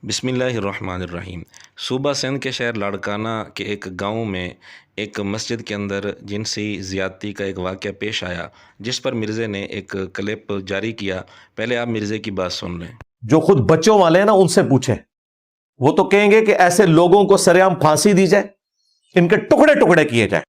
बिस्मिल्लाहिर्रहमानिर्रहीम। सूबा सिंध के शहर लाड़काना के एक गांव में एक मस्जिद के अंदर जिनसी ज़्यादती का एक वाक़या पेश आया, जिस पर मिर्ज़े ने एक क्लिप जारी किया। पहले आप मिर्ज़े की बात सुन लें। जो खुद बच्चों वाले हैं ना, उनसे पूछें। वो तो कहेंगे कि ऐसे लोगों को सरेआम फांसी दी जाए, इनके टुकड़े टुकड़े किए जाए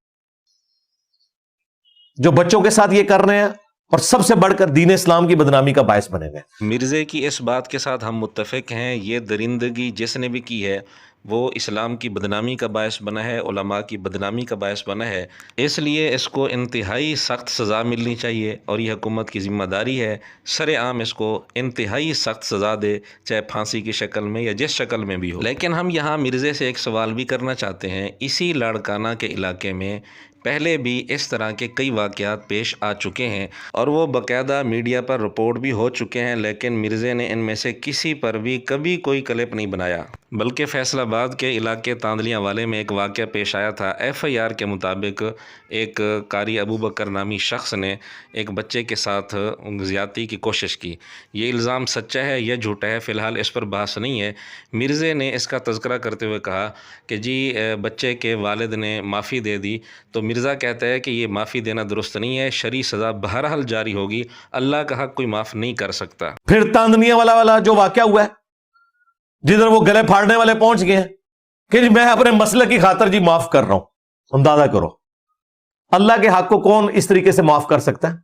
जो बच्चों के साथ ये कर रहे हैं, और सबसे बढ़कर दीन इस्लाम की बदनामी का बायस बनेंगे। मिर्ज़े की इस बात के साथ हम मुत्तफ़िक हैं। ये दरिंदगी जिसने भी की है वो इस्लाम की बदनामी का बायस बना है, उलमा की बदनामी का बायस बना है। इसलिए इसको इंतहाई सख्त सज़ा मिलनी चाहिए और ये हुकूमत की ज़िम्मेदारी है सरेआम इसको इंतहाई सख्त सज़ा दे, चाहे फांसी की शक्ल में या जिस शक्ल में भी हो। लेकिन हम यहाँ मिर्ज़े से एक सवाल भी करना चाहते हैं। इसी लाड़काना के इलाके में पहले भी इस तरह के कई वाक़यात पेश आ चुके हैं और वो बाकायदा मीडिया पर रिपोर्ट भी हो चुके हैं, लेकिन मिर्ज़े ने इनमें से किसी पर भी कभी कोई क्लिप नहीं बनाया। बल्कि फैसलाबाद के इलाके तांदलियाँ वाले में एक वाक़या पेश आया था। FIR के मुताबिक एक कारी अबू बकर नामी शख्स ने एक बच्चे के साथ ज़्यादती की कोशिश की। ये इल्ज़ाम सच्चा है या झूठा है, फ़िलहाल इस पर बहस नहीं है। मिर्ज़े ने इसका तज़किरा करते हुए कहा कि जी बच्चे के वालिद ने माफ़ी दे दी। तो मिर्ज़ा कहता है कि ये माफ़ी देना दुरुस्त नहीं है, शरई सज़ा बहरहाल जारी होगी, अल्लाह का हक़ कोई माफ़ नहीं कर सकता। फिर तांदनिया वाला जो वाकया हुआ है, जिधर वो गले फाड़ने वाले पहुंच गए हैं कि जी मैं अपने मसले की खातिर जी माफ कर रहा हूं। अंदाजा करो, अल्लाह के हक को कौन इस तरीके से माफ कर सकता है?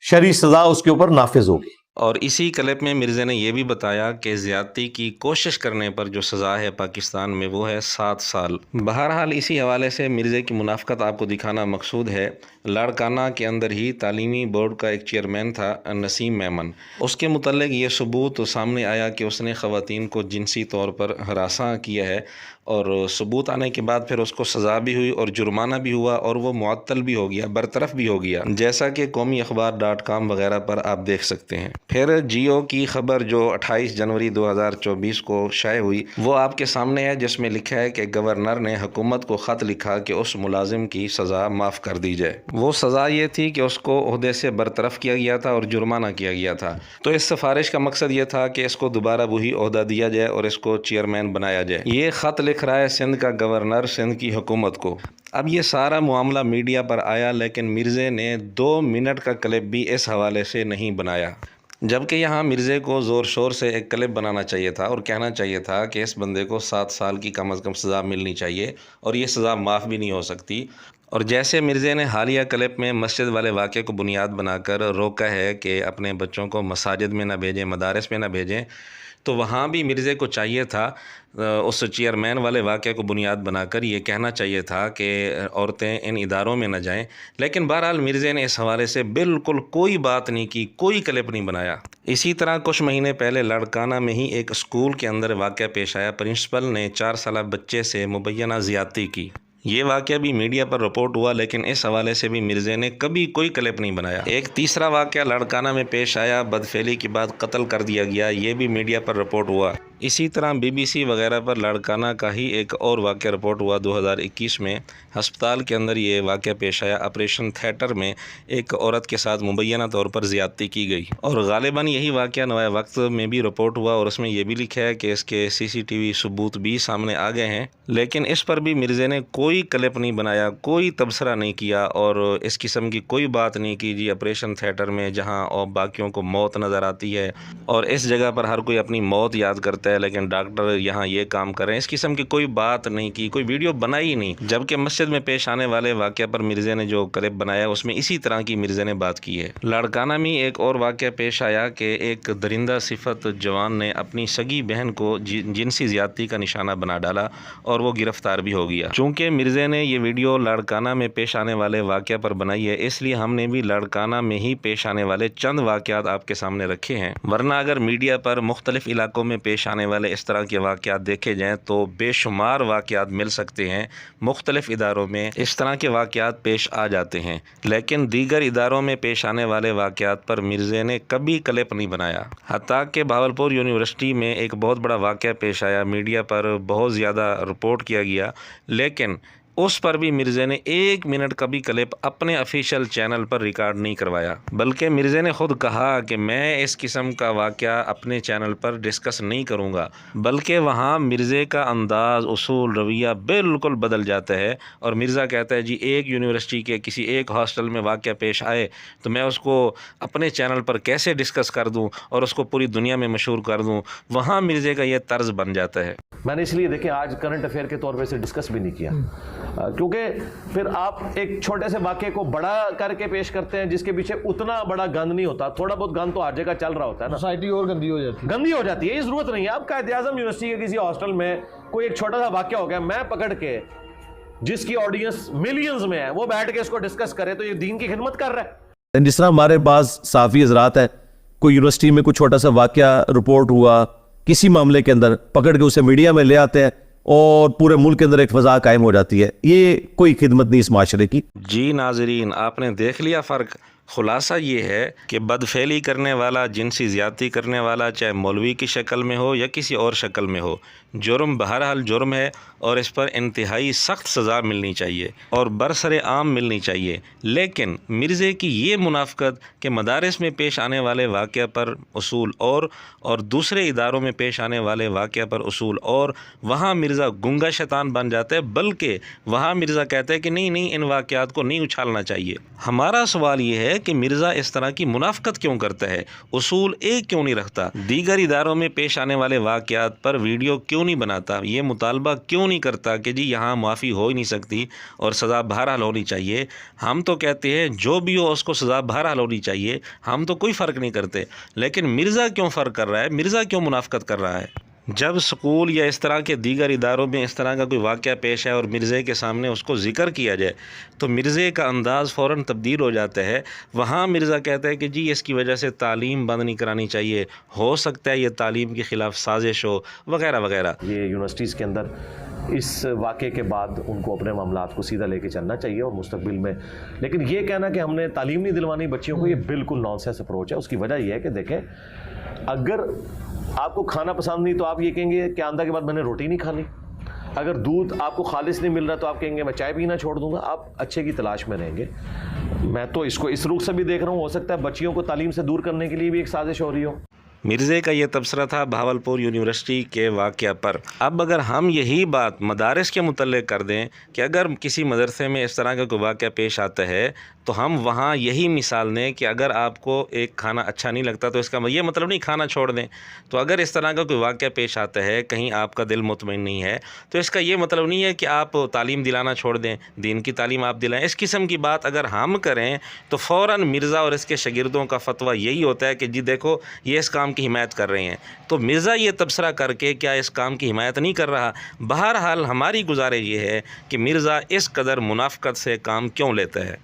शरई सजा उसके ऊपर नाफिज होगी। और इसी क्लिप में मिर्ज़ा ने यह भी बताया कि ज़्यादती की कोशिश करने पर जो सज़ा है पाकिस्तान में वो है 7 साल। बहरहाल इसी हवाले से मिर्ज़े की मुनाफ़क़त आपको दिखाना मकसूद है। लाड़काना के अंदर ही तालीमी बोर्ड का एक चेयरमैन था नसीम मेमन। उसके मुतल्लिक़ ये सबूत सामने आया कि उसने ख़वातीन को जिनसी तौर पर हरासा किया है और सबूत आने के बाद फिर उसको सज़ा भी हुई और जुर्माना भी हुआ और वो मुअत्तल भी हो गया, बरतरफ भी हो गया, जैसा कि कौमी अखबार.com वगैरह पर आप देख सकते हैं। फिर जियो की खबर जो 28 जनवरी 2024 को शाये हुई वो आपके सामने है, जिसमें लिखा है कि गवर्नर ने हुकूमत को ख़त लिखा कि उस मुलाजिम की सज़ा माफ़ कर दी जाए। वो सज़ा ये थी कि उसको ओहदे से बरतरफ किया गया था और जुर्माना किया गया था। तो इस सिफारिश का मकसद ये था कि इसको दोबारा वही ओहदा दिया जाए और इसको चेयरमैन बनाया जाए। ये ख़त लिख रहा है सिंध का गवर्नर सिंध की हुकूमत को। अब ये सारा मामला मीडिया पर आया, लेकिन मिर्ज़े ने 2 मिनट का क्लिप भी इस हवाले से नहीं बनाया, जबकि यहाँ मिर्ज़े को ज़ोर शोर से एक क्लिप बनाना चाहिए था और कहना चाहिए था कि इस बंदे को 7 साल की कम अज़ कम सज़ा मिलनी चाहिए और ये सज़ा माफ़ भी नहीं हो सकती। और जैसे मिर्ज़े ने हालिया क्लिप में मस्जिद वाले वाक़े को बुनियाद बनाकर रोका है कि अपने बच्चों को मसाजिद में ना भेजें, मदारस में ना भेजें, तो वहाँ भी मिर्ज़े को चाहिए था उस चेयरमैन वाले वाक़े को बुनियाद बनाकर ये कहना चाहिए था कि औरतें इन इदारों में न जाएं। लेकिन बहरहाल मिर्ज़े ने इस हवाले से बिल्कुल कोई बात नहीं की, कोई क्लिप नहीं बनाया। इसी तरह कुछ महीने पहले लाड़काना में ही एक स्कूल के अंदर वाक़या पेश आया। प्रिंसिपल ने 4 साला बच्चे से मुबैना ज़्यादती की। ये वाक़या भी मीडिया पर रिपोर्ट हुआ, लेकिन इस हवाले से भी मिर्ज़े ने कभी कोई क्लिप नहीं बनाया। एक तीसरा वाक़या लाड़काना में पेश आया, बदफेली के बाद कत्ल कर दिया गया, ये भी मीडिया पर रिपोर्ट हुआ। इसी तरह BBC वगैरह पर लाड़काना का ही एक और वाक़या रिपोर्ट हुआ 2021 में। हस्पताल के अंदर ये वाक़या पेश आया। ऑपरेशन थिएटर में एक औरत के साथ मुबैना तौर पर ज़्यादती की गई और ग़ालिबन यही वाक़या नवाए वक्त में भी रिपोर्ट हुआ और उसमें यह भी लिखा है कि इसके CCTV सबूत भी सामने आ गए हैं, लेकिन इस पर भी मिर्ज़े ने कोई क्लिप नहीं बनाया, कोई तबसरा नहीं किया और इस किस्म की कोई बात नहीं की जी ऑपरेशन थिएटर में जहाँ और बाकियों को मौत नज़र आती है और इस जगह पर हर कोई अपनी मौत याद करता है, लेकिन डॉक्टर यहाँ ये काम कर रहे हैं, इस किस्म की कोई बात नहीं की, कोई वीडियो बनाई ही नहीं। जबकि मस्जिद में पेश आने वाले वाक़या पर मिर्ज़े ने जो क्लिप बनाया उसमें इसी तरह की मिर्ज़े ने बात की है। लाड़काना में एक और वाक़या पेश आया कि एक दरिंदा सिफत जवान ने अपनी सगी बहन को जिनसी ज़्यादती का निशाना बना डाला और वो गिरफ़्तार भी हो गया। चूँकि मिर्ज़े ने ये वीडियो लाड़काना में पेश आने वाले वाक़या पर बनाई है, इसलिए हमने भी लाड़काना में ही पेश आने वाले चंद वाक़यात आपके सामने रखे हैं। वरना अगर मीडिया पर मुख्तलिफ़ इलाकों में पेश आने वाले इस तरह के वाक़यात देखे जाएँ तो बेशुमार वाक़यात मिल सकते हैं। मुख्तलिफ़ इदारों में इस तरह के वाक़यात पेश आ जाते हैं, लेकिन दीगर इदारों में पेश आने वाले वाक़यात पर मिर्ज़े ने कभी क्लिप नहीं बनाया। हत्ता कि भावलपुर यूनिवर्सिटी में एक बहुत बड़ा वाक़या पेश आया, मीडिया पर बहुत ज़्यादा रिपोर्ट किया गया, लेकिन उस पर भी मिर्ज़े ने 1 मिनट का भी क्लिप अपने ऑफिशियल चैनल पर रिकॉर्ड नहीं करवाया, बल्कि मिर्ज़े ने ख़ुद कहा कि मैं इस किस्म का वाक़या अपने चैनल पर डिस्कस नहीं करूँगा, बल्कि वहाँ मिर्ज़े का अंदाज़, उसूल, रवैया बिल्कुल बदल जाता है और मिर्ज़ा कहता है जी एक यूनिवर्सिटी के किसी एक हॉस्टल में वाक़या पेश आए तो मैं उसको अपने चैनल पर कैसे डिस्कस कर दूँ और उसको पूरी दुनिया में मशहूर कर दूँ। वहाँ मिर्ज़े का ये तर्ज बन जाता है। मैंने इसलिए देखें आज करंट अफेयर के तौर पे इसे डिस्कस भी नहीं किया, क्योंकि फिर आप एक छोटे से वाक़े को बड़ा करके पेश करते हैं जिसके पीछे उतना बड़ा गंद नहीं होता। थोड़ा बहुत गंद तो हर जगह चल रहा होता है ना, सोसाइटी और गंदी हो जाती है। ये जरूरत नहीं है। आप कायद-ए-आज़म यूनिवर्सिटी के किसी हॉस्टल में कोई एक छोटा सा वाक़या हो गया, मैं पकड़ के जिसकी ऑडियंस मिलियंस में है वो बैठ के इसको डिस्कस करे तो ये दीन की खिदमत कर रहा है। जिस तरह हमारे पास साफ़ी हज़रात है, कोई यूनिवर्सिटी में कोई छोटा सा वाक़या रिपोर्ट हुआ किसी मामले के अंदर, पकड़ के उसे मीडिया में ले आते हैं और पूरे मुल्क के अंदर एक फ़ज़ा कायम हो जाती है। ये कोई खिदमत नहीं इस माशरे की। जी नाज़रीन, आपने देख लिया फ़र्क। खुलासा ये है कि बदफेली करने वाला, जिनसी ज़्यादती करने वाला, चाहे मौलवी की शक्ल में हो या किसी और शक्ल में हो, जुर्म बहरहाल जुर्म है और इस पर इंतहाई सख्त सज़ा मिलनी चाहिए और बरसरे आम मिलनी चाहिए। लेकिन मिर्ज़े की ये मुनाफ़कत कि मदारिस में पेश आने वाले वाक़या पर उसूल और दूसरे इदारों में पेश आने वाले वाक़या पर उसूल, और वहाँ मिर्ज़ा गुंगा शैतान बन जाता है, बल्कि वहाँ मिर्ज़ा कहता है कि नहीं इन वाक़यात को नहीं उछालना चाहिए। हमारा सवाल ये है कि मिर्ज़ा इस तरह की मुनाफ़कत क्यों करता है, उसूल एक क्यों नहीं रखता, दीगर इदारों में पेश आने वाले वाक़यात पर वीडियो क्यों नहीं बनाता, ये मुतालबा क्यों नहीं करता कि जी यहाँ माफ़ी हो ही नहीं सकती और सज़ा बहरहाल होनी चाहिए। हम तो कहते हैं जो भी हो उसको सज़ा बहरहाल होनी चाहिए, हम तो कोई फ़र्क नहीं करते, लेकिन मिर्ज़ा क्यों फ़र्क कर रहा है, मिर्ज़ा क्यों मुनाफ़कत कर रहा है। जब स्कूल या इस तरह के दीगर इदारों में इस तरह का कोई वाक़या पेश है और मिर्ज़े के सामने उसको ज़िक्र किया जाए तो मिर्ज़े का अंदाज़ फ़ौरन तब्दील हो जाता है। वहाँ मिर्ज़ा कहता है कि जी इसकी वजह से तालीम बंद नहीं करानी चाहिए, हो सकता है ये तालीम के ख़िलाफ़ साजिश हो, वगैरह वगैरह। ये यूनिवर्सिटीज़ के अंदर इस वाक़े के बाद उनको अपने मामलात को सीधा लेके चलना चाहिए और मुस्तकबिल में, लेकिन ये कहना कि हमने तालीम नहीं दिलवानी बच्चियों को, ये बिल्कुल नॉनसेंस अप्रोच है। उसकी वजह यह है कि देखें, अगर आपको खाना पसंद नहीं तो आप ये कहेंगे कि आंदा के बाद मैंने रोटी नहीं खानी। अगर दूध आपको खालिस नहीं मिल रहा तो आप कहेंगे मैं चाय पीना छोड़ दूंगा। आप अच्छे की तलाश में रहेंगे। मैं तो इसको इस रुख से भी देख रहा हूँ, हो सकता है बच्चियों को तालीम से दूर करने के लिए भी एक साजिश हो रही हो। मिर्ज़े का ये तबसरा था भावलपुर यूनिवर्सिटी के वाक़या पर। अब अगर हम यही बात मदारिस के मुतल्लिक़ कर दें कि अगर किसी मदरसे में इस तरह का कोई वाक़या पेश आता है तो हम वहाँ यही मिसाल दें कि अगर आपको एक खाना अच्छा नहीं लगता तो इसका ये मतलब नहीं खाना छोड़ दें। तो अगर इस तरह का कोई वाक़या पेश आता है, कहीं आपका दिल मुतमईन नहीं है, तो इसका ये मतलब नहीं है कि आप तालीम दिलाना छोड़ दें, दीन की तालीम आप दिलाएं। इस किस्म की बात अगर हम करें तो फ़ौरन मिर्ज़ा और इसके शागिर्दों का फतवा यही होता है कि जी देखो ये इस काम की हिमायत कर रहे हैं। तो मिर्ज़ा ये तबसरा करके क्या इस काम की हिमायत नहीं कर रहा। बहरहाल हमारी गुजारिश ये है कि मिर्ज़ा इस कदर मुनाफ़कत से काम क्यों लेता है।